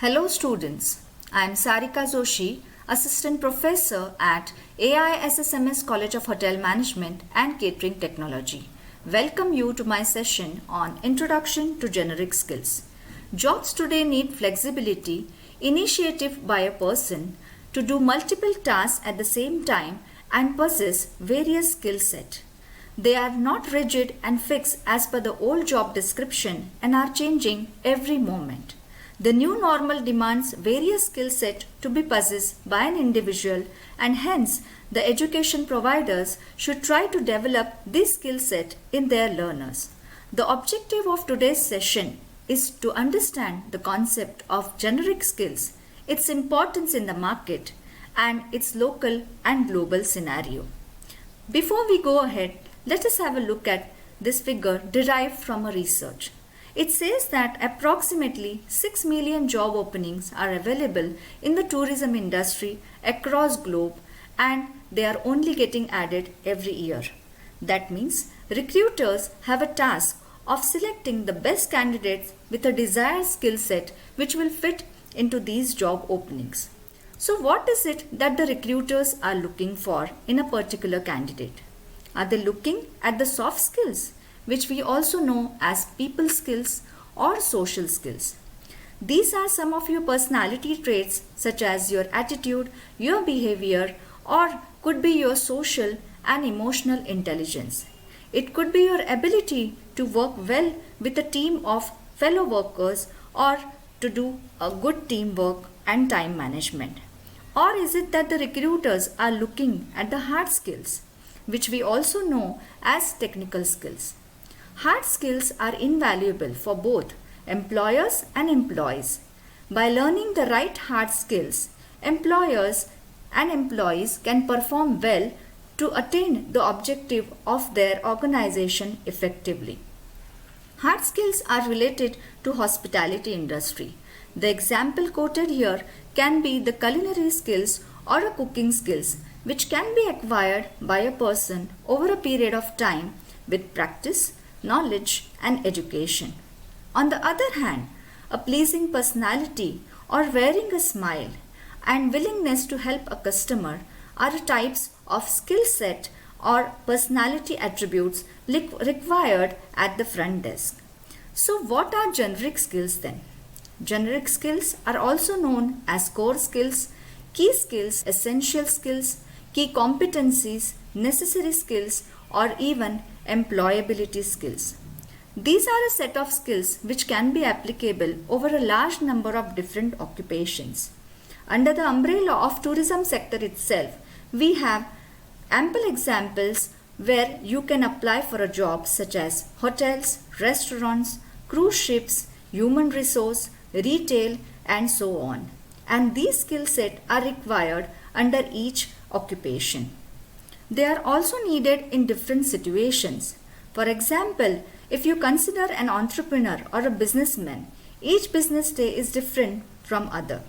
Hello students, I am Sarika Joshi, Assistant Professor at AISSMS College of Hotel Management and Catering Technology. Welcome you to my session on Introduction to Generic Skills. Jobs today need flexibility, initiative by a person to do multiple tasks at the same time and possess various skill set. They are not rigid and fixed as per the old job description and are changing every moment. The new normal demands various skill set to be possessed by an individual, and hence the education providers should try to develop this skill set in their learners. The objective of today's session is to understand the concept of generic skills, its importance in the market, and its local and global scenario. Before we go ahead, let us have a look at this figure derived from a research. It says that approximately 6 million job openings are available in the tourism industry across globe, and they are only getting added every year. That means recruiters have a task of selecting the best candidates with a desired skill set which will fit into these job openings. So what is it that the recruiters are looking for in a particular candidate? Are they looking at the soft skills, which we also know as people skills or social skills? These are some of your personality traits such as your attitude, your behavior, or could be your social and emotional intelligence. It could be your ability to work well with a team of fellow workers or to do a good teamwork and time management. Or is it that the recruiters are looking at the hard skills, which we also know as technical skills? Hard skills are invaluable for both employers and employees. By learning the right hard skills, employers and employees can perform well to attain the objective of their organization effectively. Hard skills are related to hospitality industry. The example quoted here can be the culinary skills or a cooking skills, which can be acquired by a person over a period of time with practice, knowledge and education. On the other hand, a pleasing personality or wearing a smile and willingness to help a customer are types of skill set or personality attributes required at the front desk. So what are generic skills then? Generic skills are also known as core skills, key skills, essential skills, key competencies, necessary skills, or even employability skills. These are a set of skills which can be applicable over a large number of different occupations. Under the umbrella of tourism sector itself, we have ample examples where you can apply for a job such as hotels, restaurants, cruise ships, human resource, retail, and so on. And these skill sets are required under each occupation. They are also needed in different situations. For example, if you consider an entrepreneur or a businessman, each business day is different from other.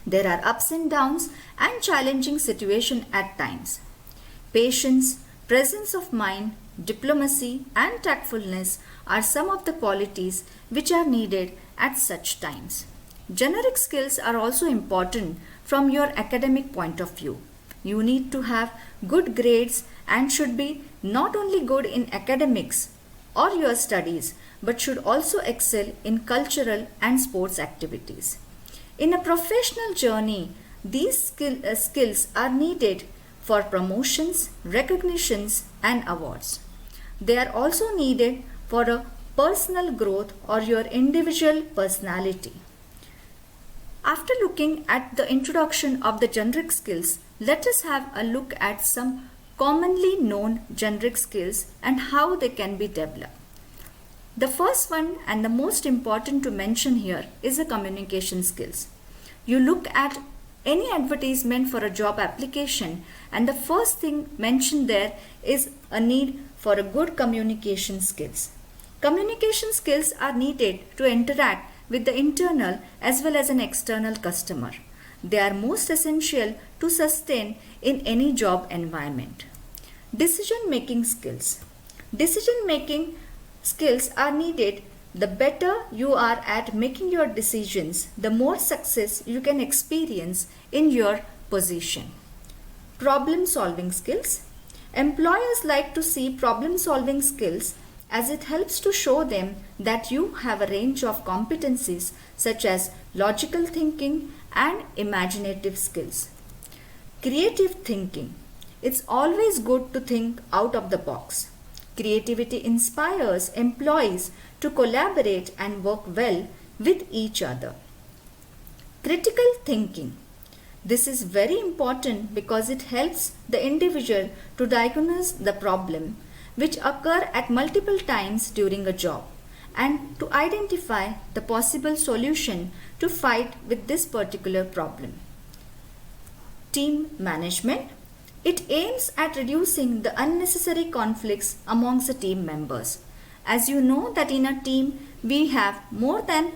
There are ups and downs and challenging situations at times. Patience, presence of mind, diplomacy and tactfulness are some of the qualities which are needed at such times. Generic skills are also important from your academic point of view. You need to have good grades and should be not only good in academics or your studies, but should also excel in cultural and sports activities. In a professional journey, these skills are needed for promotions, recognitions, and awards. They are also needed for a personal growth or your individual personality. After looking at the introduction of the generic skills, let us have a look at some commonly known generic skills and how they can be developed. The first one and the most important to mention here is the communication skills. You look at any advertisement for a job application and the first thing mentioned there is a need for a good communication skills. Communication skills are needed to interact with the internal as well as an external customer. They are most essential to sustain in any job environment. Decision making skills. Decision making skills are needed The better you are at making your decisions, the more success you can experience in your position. Problem solving skills. Employers like to see problem solving skills as it helps to show them that you have a range of competencies such as logical thinking and imaginative skills. Creative thinking. It's always good to think out of the box. Creativity inspires employees to collaborate and work well with each other. Critical thinking. This is very important because it helps the individual to diagnose the problem which occur at multiple times during a job and to identify the possible solution to fight with this particular problem. Team management. It aims at reducing the unnecessary conflicts amongst the team members. As you know that in a team we have more than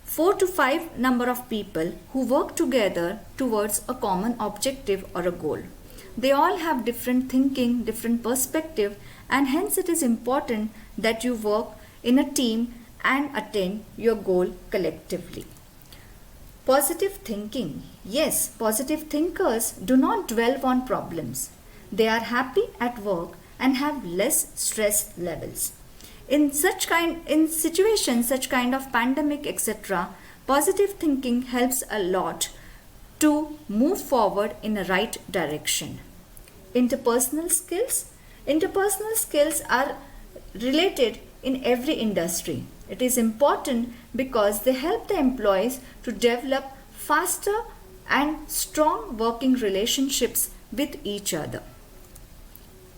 4 to 5 number of people who work together towards a common objective or a goal. They all have different thinking, different perspective, and hence it is important that you work in a team and attain your goal collectively. Positive thinking. Yes, positive thinkers do not dwell on problems. They are happy at work and have less stress levels. In situations such kind of pandemic etc., positive thinking helps a lot to move forward in the right direction. Interpersonal skills. Interpersonal skills are related in every industry. It is important because they help the employees to develop faster and strong working relationships with each other.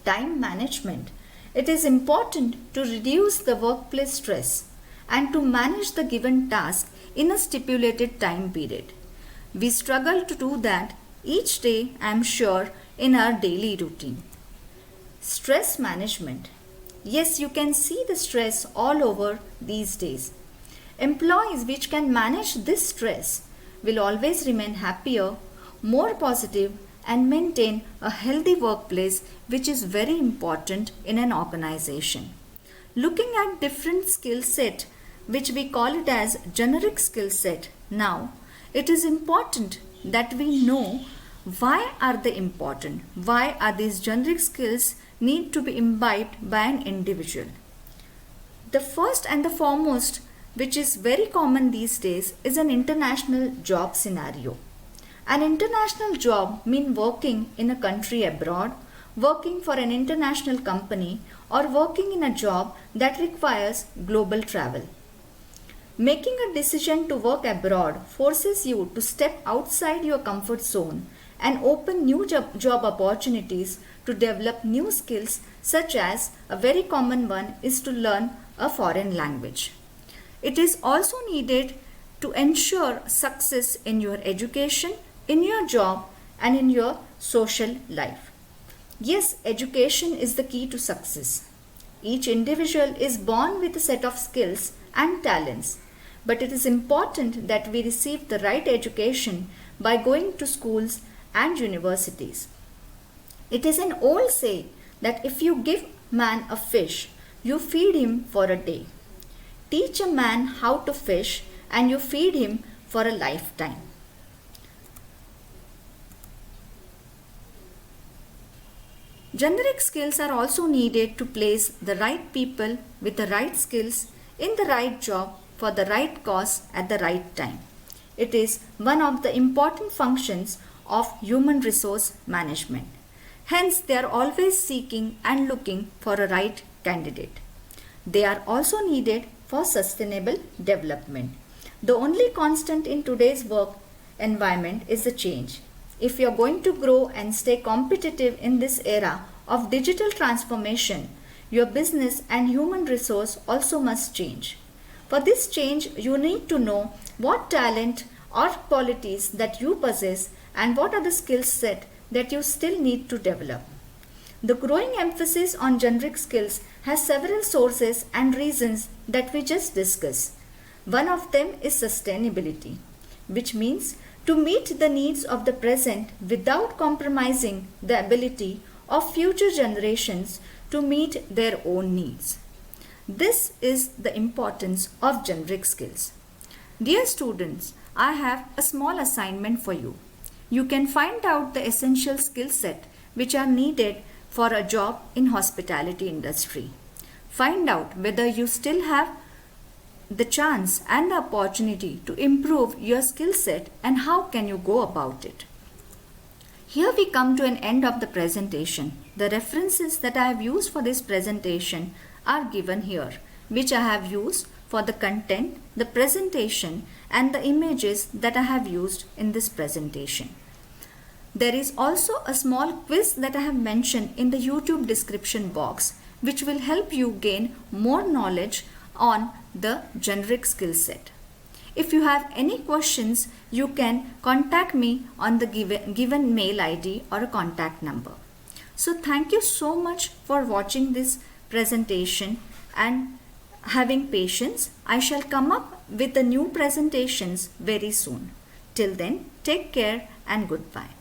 Time management. It is important to reduce the workplace stress and to manage the given task in a stipulated time period. We struggle to do that each day, I am sure, in our daily routine. Stress management. Yes, you can see the stress all over these days. Employees which can manage this stress will always remain happier, more positive, and maintain a healthy workplace, which is very important in an organization. Looking at different skill set, which we call it as generic skill set now, it is important that we know why are they important, why are these generic skills need to be imbibed by an individual. The first and the foremost, which is very common these days, is an international job scenario. An international job means working in a country abroad, working for an international company, or working in a job that requires global travel. Making a decision to work abroad forces you to step outside your comfort zone and open new job opportunities to develop new skills, such as a very common one is to learn a foreign language. It is also needed to ensure success in your education, in your job, and in your social life. Yes, education is the key to success. Each individual is born with a set of skills and talents, but it is important that we receive the right education by going to schools and universities. It is an old saying that if you give man a fish, you feed him for a day. Teach a man how to fish and you feed him for a lifetime. Generic skills are also needed to place the right people with the right skills in the right job for the right cause at the right time. It is one of the important functions of human resource management. Hence, they are always seeking and looking for a right candidate. They are also needed for sustainable development. The only constant in today's work environment is the change. If you are going to grow and stay competitive in this era of digital transformation, your business and human resource also must change. For this change, you need to know what talent or qualities that you possess and what are the skill set that you still need to develop. The growing emphasis on generic skills has several sources and reasons that we just discussed. One of them is sustainability, which means to meet the needs of the present without compromising the ability of future generations to meet their own needs. This is the importance of generic skills. Dear students, I have a small assignment for you. You can find out the essential skill set which are needed for a job in hospitality industry. Find out whether you still have the chance and the opportunity to improve your skill set and how can you go about it. Here we come to an end of the presentation. The references that I have used for this presentation are given here, which I have used for the content, the presentation and the images that I have used in this presentation. There is also a small quiz that I have mentioned in the YouTube description box, which will help you gain more knowledge on the generic skill set. If you have any questions, you can contact me on the given mail ID or a contact number. So thank you so much for watching this presentation and having patience. I shall come up with the new presentations very soon. Till then, take care and goodbye.